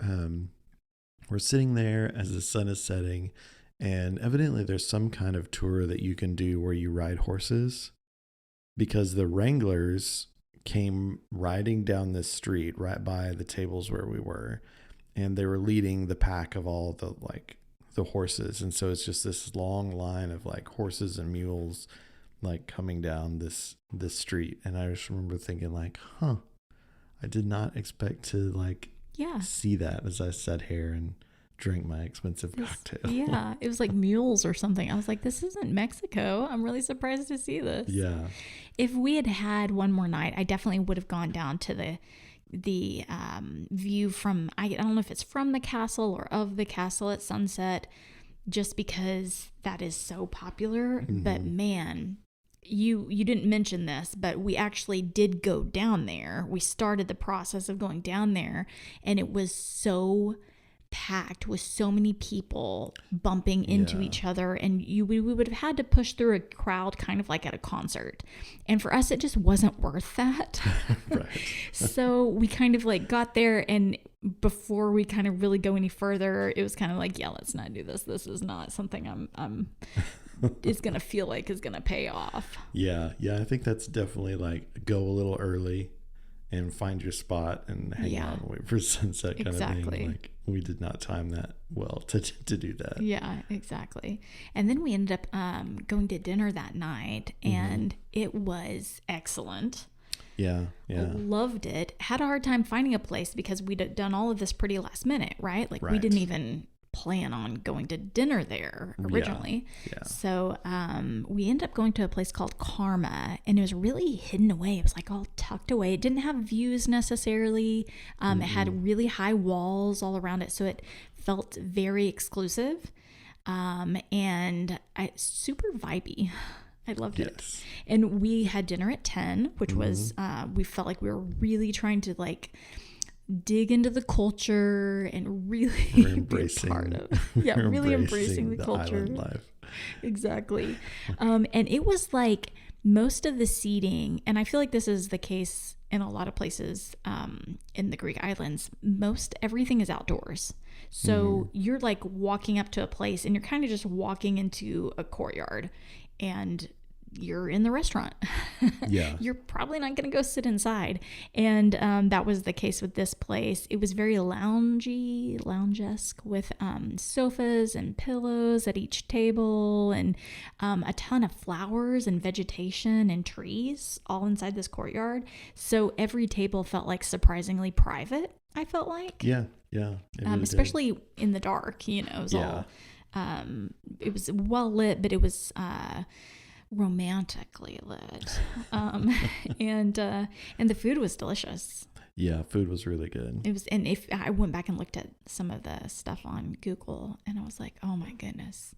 Speaker 2: we're sitting there as the sun is setting. And evidently there's some kind of tour that you can do where you ride horses. Because the Wranglers came riding down this street right by the tables where we were. And they were leading the pack of all the horses. And so it's just this long line of like horses and mules like coming down this street. And I just remember thinking like, I did not expect to like see that as I sat here and drank my expensive cocktail.
Speaker 1: Yeah, it was like mules or something. I was like, this isn't Mexico. I'm really surprised to see this.
Speaker 2: Yeah.
Speaker 1: If we had had one more night, I definitely would have gone down to the view from, I don't know if it's from the castle or of the castle at sunset, just because that is so popular. But man, you didn't mention this, but we actually did go down there. We started the process of going down there, and it was so packed with so many people bumping into each other, and we would have had to push through a crowd kind of like at a concert, and for us it just wasn't worth that.
Speaker 2: Right.
Speaker 1: So we kind of like got there, and before we kind of really go any further, it was kind of like, let's not do this. This is not something I'm is gonna feel like is gonna pay off. Yeah,
Speaker 2: I think that's definitely like go a little early and find your spot and hang out and wait for sunset kind of thing. Like we did not time that well to do that.
Speaker 1: Yeah, exactly. And then we ended up going to dinner that night, and it was excellent.
Speaker 2: Yeah.
Speaker 1: Loved it. Had a hard time finding a place because we'd done all of this pretty last minute, right? Like we didn't even plan on going to dinner there originally. Yeah. So we ended up going to a place called Karma, and it was really hidden away. It was like all tucked away. It didn't have views necessarily. It had really high walls all around it, so it felt very exclusive, and super vibey. I loved it. And we had dinner at 10, which was we felt like we were really trying to like dig into the culture and really be a part of really embracing the culture. Life. Exactly. And it was like most of the seating, and I feel like this is the case in a lot of places in the Greek islands, everything is outdoors. So you're like walking up to a place and you're kind of just walking into a courtyard, and you're in the restaurant.
Speaker 2: Yeah.
Speaker 1: You're probably not going to go sit inside. And that was the case with this place. It was very lounge-esque with sofas and pillows at each table and a ton of flowers and vegetation and trees all inside this courtyard. So every table felt like surprisingly private, I felt like.
Speaker 2: Yeah. Yeah. It really
Speaker 1: especially in the dark, it was all, it was well lit, but it was romantically lit. And the food was delicious.
Speaker 2: Yeah, food was really good.
Speaker 1: It was, and if I went back and looked at some of the stuff on Google, and I was like, oh my goodness,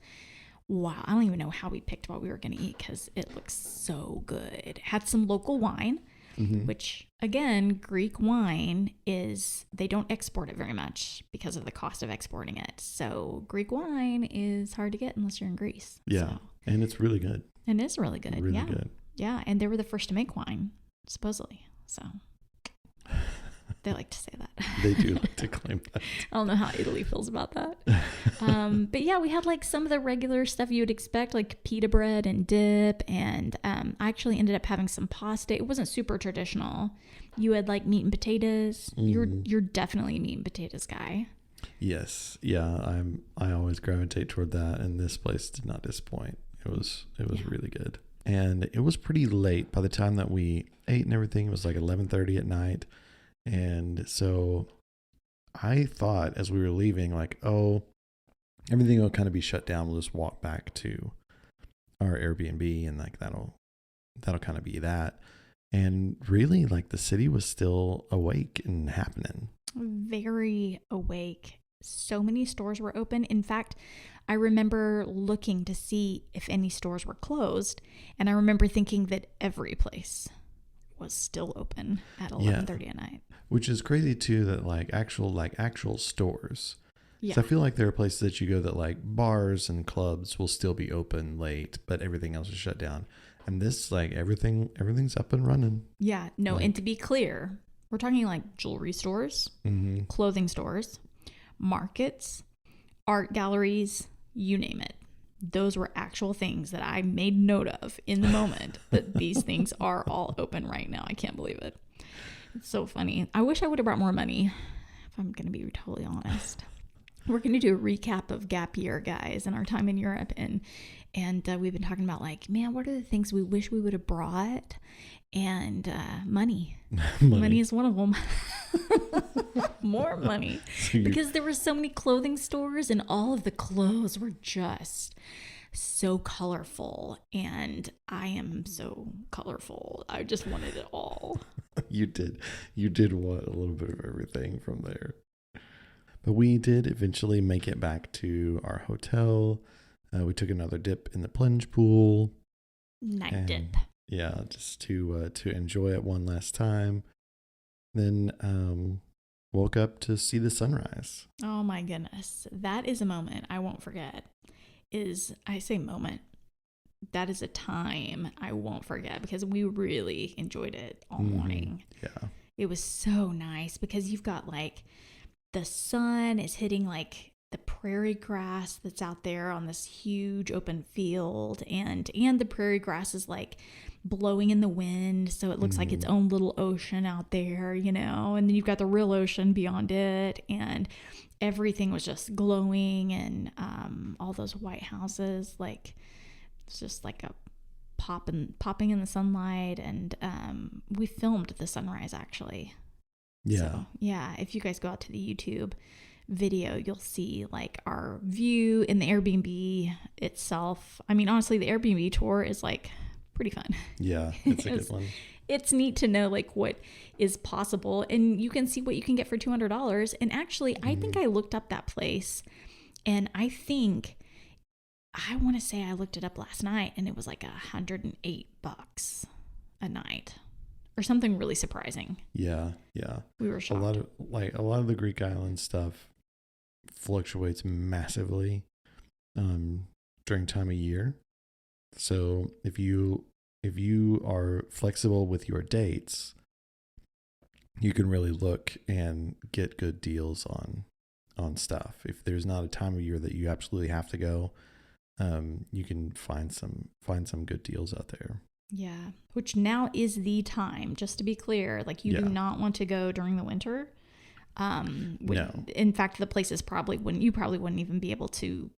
Speaker 1: wow, I don't even know how we picked what we were going to eat because it looks so good. It had some local wine, which again, Greek wine they don't export it very much because of the cost of exporting it. So Greek wine is hard to get unless you're in Greece.
Speaker 2: Yeah,
Speaker 1: so.
Speaker 2: And it's really good.
Speaker 1: It is really good.
Speaker 2: Really good.
Speaker 1: Yeah, and they were the first to make wine, supposedly. So they like to say that.
Speaker 2: They do like to claim that.
Speaker 1: I don't know how Italy feels about that. But yeah, we had like some of the regular stuff you would expect, like pita bread and dip. And I actually ended up having some pasta. It wasn't super traditional. You had like meat and potatoes. You're definitely a meat and potatoes guy.
Speaker 2: Yes. Yeah, I always gravitate toward that, and this place did not disappoint. It was really good. And it was pretty late by the time that we ate and everything. It was like 11:30 at night. And so I thought as we were leaving, like, oh, everything will kind of be shut down. We'll just walk back to our Airbnb and like that'll kind of be that. And really, like, the city was still awake and happening.
Speaker 1: Very awake. So many stores were open. In fact, I remember looking to see if any stores were closed, and I remember thinking that every place was still open at 11:30 at night.
Speaker 2: Which is crazy too, that like actual stores.
Speaker 1: Yeah.
Speaker 2: So I feel like there are places that you go that like bars and clubs will still be open late, but everything else is shut down. And this, like, everything's up and running.
Speaker 1: Yeah. No,
Speaker 2: like,
Speaker 1: and to be clear, we're talking like jewelry stores, clothing stores, markets, art galleries, you name it. Those were actual things that I made note of in the moment that these things are all open right now. I can't believe it. It's so funny. I wish I would have brought more money, if I'm going to be totally honest. We're going to do a recap of Gap Year, guys, and our time in Europe. And we've been talking about, like, man, what are the things we wish we would have brought? And money. Money is one of them. More money. Because there were so many clothing stores, and all of the clothes were just so colorful. And I am so colorful. I just wanted it all.
Speaker 2: You did want a little bit of everything from there. But we did eventually make it back to our hotel. We took another dip in the plunge pool.
Speaker 1: Night dip.
Speaker 2: Yeah, just to enjoy it one last time. Then woke up to see the sunrise.
Speaker 1: Oh my goodness. That is a moment I won't forget. I say moment. That is a time I won't forget because we really enjoyed it all morning.
Speaker 2: Yeah.
Speaker 1: It was so nice because you've got like the sun is hitting like the prairie grass that's out there on this huge open field, and the prairie grass is like blowing in the wind, so it looks like its own little ocean out there, and then you've got the real ocean beyond it, and everything was just glowing, and all those white houses, like it's just like a popping in the sunlight, and we filmed the sunrise actually.
Speaker 2: Yeah.
Speaker 1: So, yeah, if you guys go out to the YouTube video, you'll see like our view in the Airbnb itself. I mean, honestly, the Airbnb tour is like pretty fun.
Speaker 2: Yeah, it's a good one.
Speaker 1: It's neat to know like what is possible, and you can see what you can get for $200. And actually, I think I looked up that place, and I want to say I looked it up last night, and it was like $108 a night. Or something really surprising. Yeah. We were shocked.
Speaker 2: A lot of the Greek island stuff fluctuates massively during time of year. So if you are flexible with your dates, you can really look and get good deals on stuff. If there's not a time of year that you absolutely have to go, you can find some good deals out there.
Speaker 1: Yeah. Which now is the time, just to be clear. Like, you do not want to go during the winter.
Speaker 2: No.
Speaker 1: In fact, the places you probably wouldn't even be able to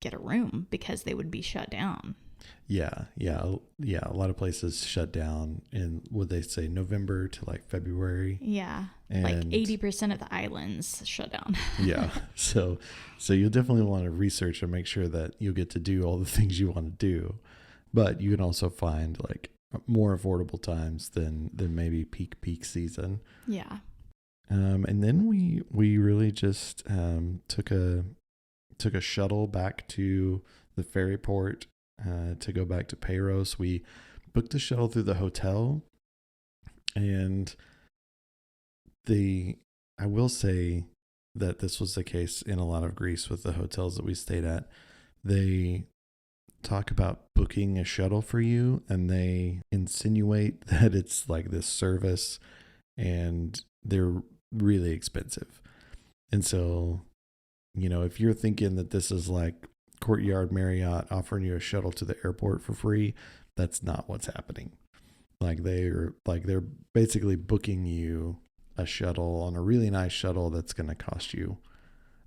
Speaker 1: get a room because they would be shut down.
Speaker 2: Yeah. A lot of places shut down in, would they say, November to like February?
Speaker 1: Yeah.
Speaker 2: And
Speaker 1: like 80% of the islands shut down.
Speaker 2: Yeah. So you'll definitely want to research and make sure that you'll get to do all the things you want to do. But you can also find like more affordable times than maybe peak season.
Speaker 1: Yeah.
Speaker 2: And then we really just took a shuttle back to the ferry port to go back to Peiros. We booked a shuttle through the hotel, and I will say that this was the case in a lot of Greece with the hotels that we stayed at. They talk about booking a shuttle for you, and they insinuate that it's like this service, and they're really expensive. And so, if you're thinking that this is like Courtyard Marriott offering you a shuttle to the airport for free, that's not what's happening. Like they're basically booking you a shuttle on a really nice shuttle that's going to cost you,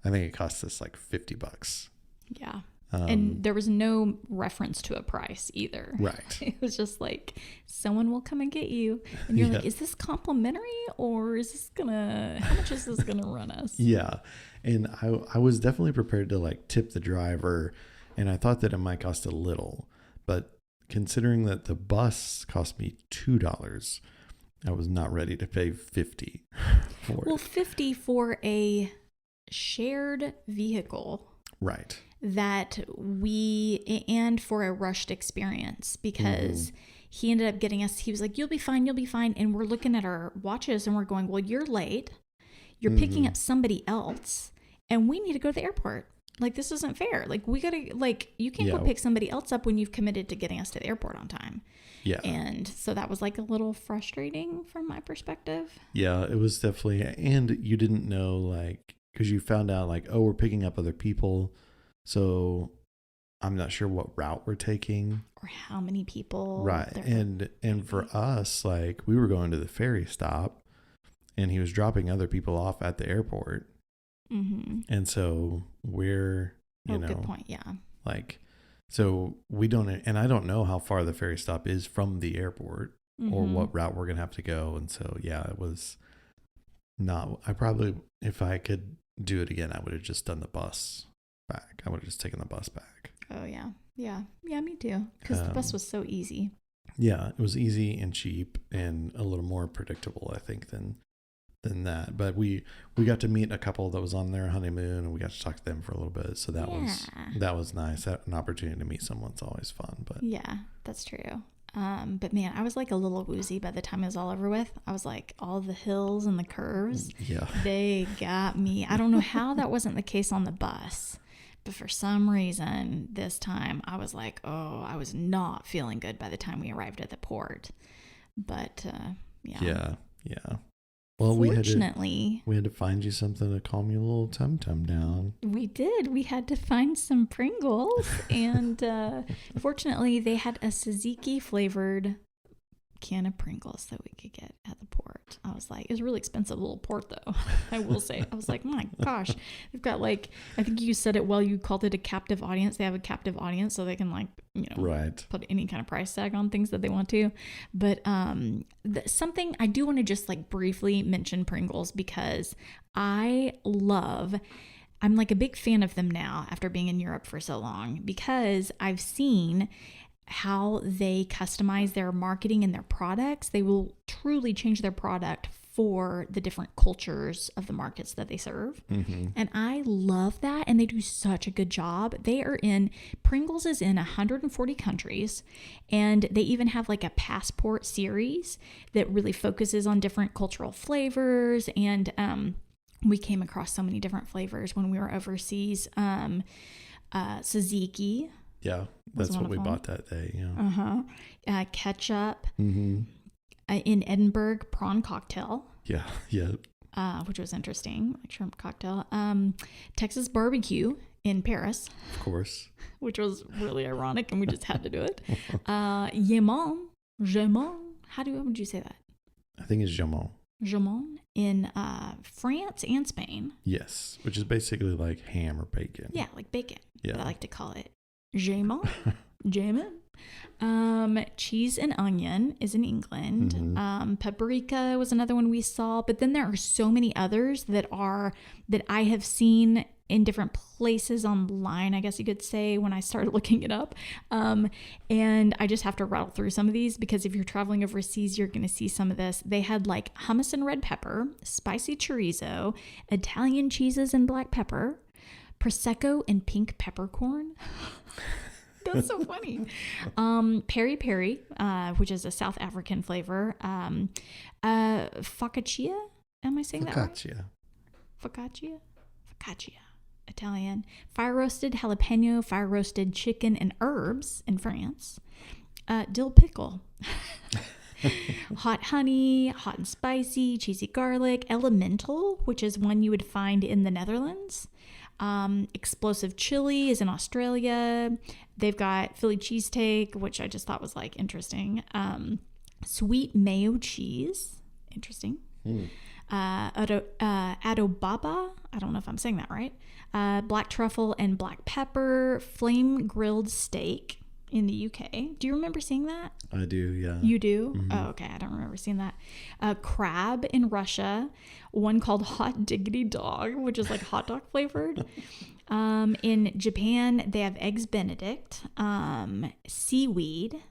Speaker 2: I think it costs us like $50.
Speaker 1: Yeah. And there was no reference to a price either.
Speaker 2: Right.
Speaker 1: It was just like, someone will come and get you. And you're like, is this complimentary, or how much is this going to run us?
Speaker 2: Yeah. And I was definitely prepared to like tip the driver, and I thought that it might cost a little, but considering that the bus cost me $2, I was not ready to pay $50 for it.
Speaker 1: Well, $50 for a shared vehicle.
Speaker 2: Right.
Speaker 1: And for a rushed experience, because he ended up getting us, he was like, you'll be fine. And we're looking at our watches and we're going, well, you're late. You're picking up somebody else, and we need to go to the airport. Like, this isn't fair. Like, we gotta, like, you can't go pick somebody else up when you've committed to getting us to the airport on time.
Speaker 2: Yeah.
Speaker 1: And so that was like a little frustrating from my perspective.
Speaker 2: Yeah, it was definitely, and you didn't know, like, because you found out like, oh, we're picking up other people, so I'm not sure what route we're taking
Speaker 1: or how many people.
Speaker 2: Right. And for us, like, we were going to the ferry stop, and he was dropping other people off at the airport. And so we're,
Speaker 1: good point. Yeah.
Speaker 2: Like, so we don't, and I don't know how far the ferry stop is from the airport or what route we're going to have to go. And so, yeah, it was not, I probably, if I could do it again, I would have just done the bus back. I would have just taken the bus back.
Speaker 1: Oh, yeah. Yeah. Yeah, me too. Because the bus was so easy.
Speaker 2: Yeah, it was easy and cheap and a little more predictable, I think, than that. But we got to meet a couple that was on their honeymoon, and we got to talk to them for a little bit. So that was nice. An opportunity to meet someone's always fun. But
Speaker 1: yeah, that's true. But man, I was like a little woozy by the time it was all over with. I was like, all the hills and the curves, they got me. I don't know how that wasn't the case on the bus, but for some reason this time I was like, oh, I was not feeling good by the time we arrived at the port. But yeah.
Speaker 2: Well,
Speaker 1: fortunately,
Speaker 2: we had to find you something to calm your little tum-tum down.
Speaker 1: We did. We had to find some Pringles, and fortunately, they had a tzatziki flavored can of Pringles that we could get at the port. I was like, it was a really expensive little port, though. I will say, I was like, my gosh, they've got like, I think you said it well. You called it a captive audience. They have a captive audience, so they can like, put any kind of price tag on things that they want to. But something I do want to just like briefly mention Pringles, because I'm like a big fan of them now after being in Europe for so long, because I've seen how they customize their marketing and their products. They will truly change their product for the different cultures of the markets that they serve. And I love that. And they do such a good job. Pringles is in 140 countries. And they even have like a passport series that really focuses on different cultural flavors. And we came across so many different flavors when we were overseas. Tzatziki.
Speaker 2: Yeah, that's what we bought that day. Yeah.
Speaker 1: Ketchup. In Edinburgh, prawn cocktail.
Speaker 2: Yeah.
Speaker 1: Which was interesting, like shrimp cocktail. Texas barbecue in Paris,
Speaker 2: Of course.
Speaker 1: which was really ironic, and we just had to do it. Jamon. How would you say that?
Speaker 2: I think it's jamon.
Speaker 1: Jamon in France and Spain.
Speaker 2: Yes, which is basically like ham or bacon.
Speaker 1: Yeah, like bacon.
Speaker 2: Yeah.
Speaker 1: But I like to call it jamon. Jamon. Cheese and onion is in England.
Speaker 2: Mm-hmm.
Speaker 1: Paprika was another one we saw, but then there are so many others that I have seen in different places online, I guess you could say, when I started looking it up. And I just have to rattle through some of these because if you're traveling overseas, you're going to see some of this. They had like hummus and red pepper, spicy chorizo, Italian cheeses and black pepper, Prosecco and pink peppercorn. That's so funny. Peri peri, which is a South African flavor. Focaccia. Am I saying that right? Focaccia. Italian. Fire roasted jalapeno, fire roasted chicken and herbs in France. Dill pickle. Hot honey, hot and spicy, cheesy garlic. Elemental, which is one you would find in the Netherlands. Explosive chili is in Australia. They've got Philly cheesesteak, which I just thought was like interesting. Sweet mayo cheese, interesting. Adobaba, I don't know if I'm saying that right. Black truffle and black pepper, flame grilled steak in the UK. Do you remember seeing that?
Speaker 2: I do, yeah.
Speaker 1: You do?
Speaker 2: Mm-hmm.
Speaker 1: Oh, okay. I don't remember seeing that. Crab in Russia, one called Hot Diggity Dog, which is like hot dog flavored. In Japan, they have Eggs Benedict, seaweed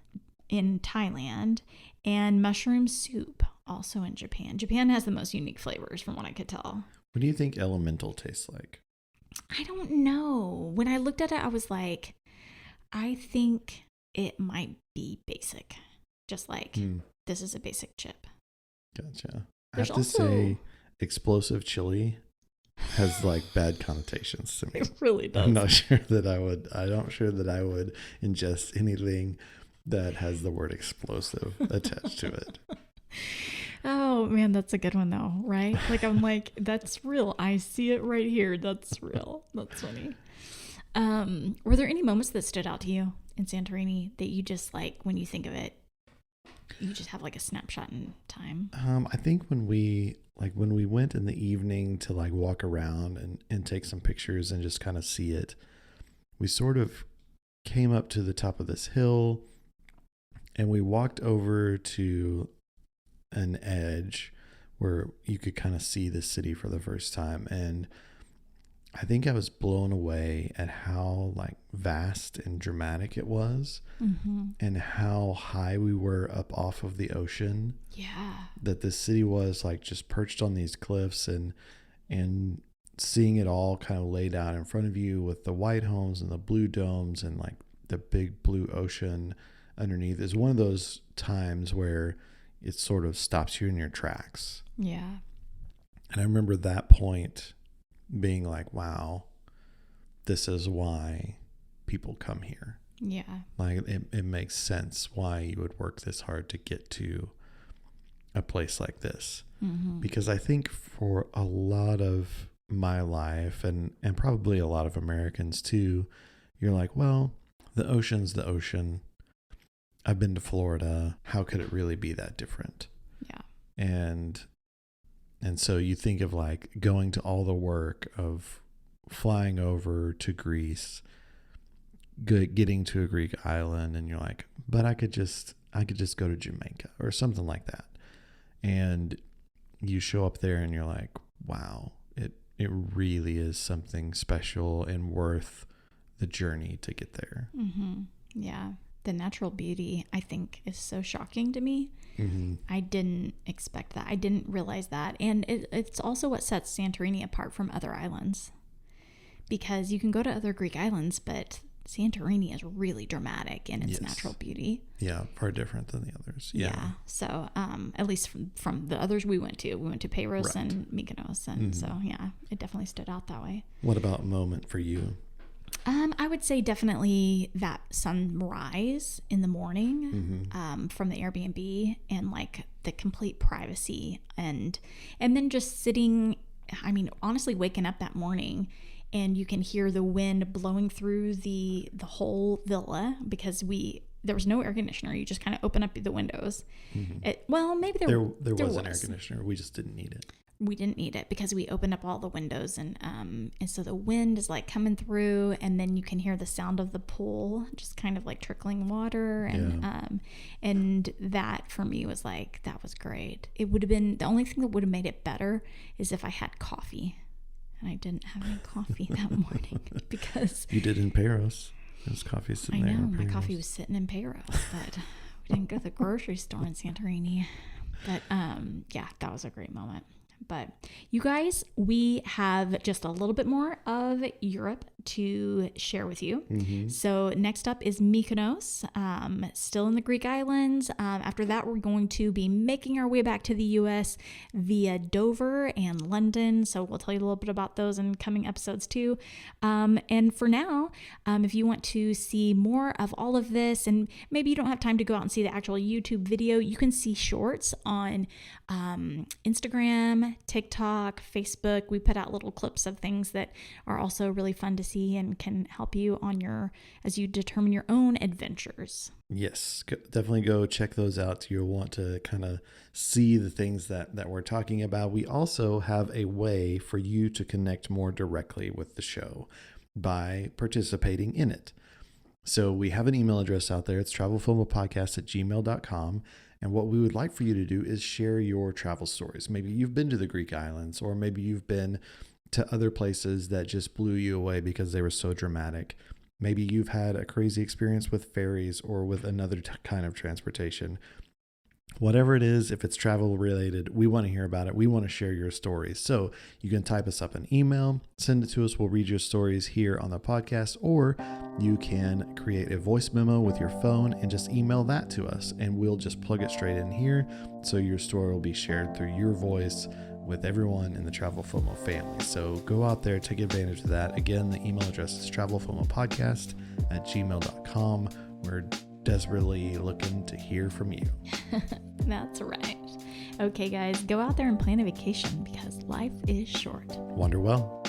Speaker 1: in Thailand, and mushroom soup also in Japan. Japan has the most unique flavors from what I could tell.
Speaker 2: What do you think elemental tastes like?
Speaker 1: I don't know. When I looked at it, I was like, I think it might be basic. Just like, this is a basic chip.
Speaker 2: Gotcha.
Speaker 1: There's
Speaker 2: I have to say, explosive chili has like bad connotations to me.
Speaker 1: It really does.
Speaker 2: I'm not sure that I would ingest anything that has the word explosive attached to it.
Speaker 1: Oh man, that's a good one though, right? Like I'm like, that's real. I see it right here. That's real. That's funny. Were there any moments that stood out to you in Santorini that you just like, when you think of it, you just have like a snapshot in time?
Speaker 2: I think when we went in the evening to like walk around and take some pictures and just kind of see it, we sort of came up to the top of this hill and we walked over to an edge where you could kind of see the city for the first time. And I think I was blown away at how like vast and dramatic it was, and how high we were up off of the ocean.
Speaker 1: Yeah.
Speaker 2: That the city was like just perched on these cliffs, and seeing it all kind of laid out in front of you with the white homes and the blue domes and like the big blue ocean underneath is one of those times where it sort of stops you in your tracks.
Speaker 1: Yeah.
Speaker 2: And I remember that point being like, wow, this is why people come here.
Speaker 1: Yeah.
Speaker 2: Like it makes sense why you would work this hard to get to a place like this. Because I think for a lot of my life and probably a lot of Americans too, you're like, well, the ocean's the ocean. I've been to Florida. How could it really be that different?
Speaker 1: Yeah.
Speaker 2: And so you think of like going to all the work of flying over to Greece, getting to a Greek island, and you're like, but I could just go to Jamaica or something like that. And you show up there and you're like, wow, it really is something special and worth the journey to get there.
Speaker 1: Yeah. The natural beauty, I think, is so shocking to me. I didn't expect that. I didn't realize that. And it's also what sets Santorini apart from other islands. Because you can go to other Greek islands, but Santorini is really dramatic in its natural beauty.
Speaker 2: Yeah, far different than the others.
Speaker 1: Yeah. So at least from the others we went to Peiros and Mykonos. And so, yeah, it definitely stood out that way.
Speaker 2: What about moment for you?
Speaker 1: I would say definitely that sunrise in the morning from the Airbnb, and like the complete privacy and then just sitting I mean, honestly, waking up that morning and you can hear the wind blowing through the whole villa because there was no air conditioner. You just kind of open up the windows. Well, maybe there
Speaker 2: was an air conditioner. We just didn't need it.
Speaker 1: We didn't need it because we opened up all the windows, and so the wind is like coming through, and then you can hear the sound of the pool just kind of like trickling water, and that for me was like, that was great. It would have been, the only thing that would have made it better is if I had coffee, and I didn't have any coffee that morning because
Speaker 2: you did in Paros. There's coffee sitting there.
Speaker 1: I know, my coffee was sitting in Paros, but we didn't go to the grocery store in Santorini. But yeah, that was a great moment. But you guys, we have just a little bit more of Europe to share with you. So next up is Mykonos, still in the Greek islands. After that, we're going to be making our way back to the US via Dover and London. So we'll tell you a little bit about those in coming episodes too. And for now, if you want to see more of all of this, and maybe you don't have time to go out and see the actual YouTube video, you can see shorts on Instagram, TikTok, Facebook. We put out little clips of things that are also really fun to see and can help you on as you determine your own adventures.
Speaker 2: Yes, definitely go check those out. You'll want to kind of see the things that we're talking about. We also have a way for you to connect more directly with the show by participating in it. So we have an email address out there. It's travelfomopodcast@gmail.com. And what we would like for you to do is share your travel stories. Maybe you've been to the Greek islands, or maybe you've been to other places that just blew you away because they were so dramatic. Maybe you've had a crazy experience with ferries or with another kind of transportation. Whatever it is, if it's travel related, we want to hear about it. We want to share your stories. So you can type us up an email, send it to us. We'll read your stories here on the podcast, or you can create a voice memo with your phone and just email that to us, and we'll just plug it straight in here. So your story will be shared through your voice with everyone in the Travel FOMO family. So go out there, take advantage of that. Again, the email address is travelfomopodcast@gmail.com. We're desperately looking to hear from you.
Speaker 1: That's right. Okay, guys, go out there and plan a vacation because life is short.
Speaker 2: Wander well.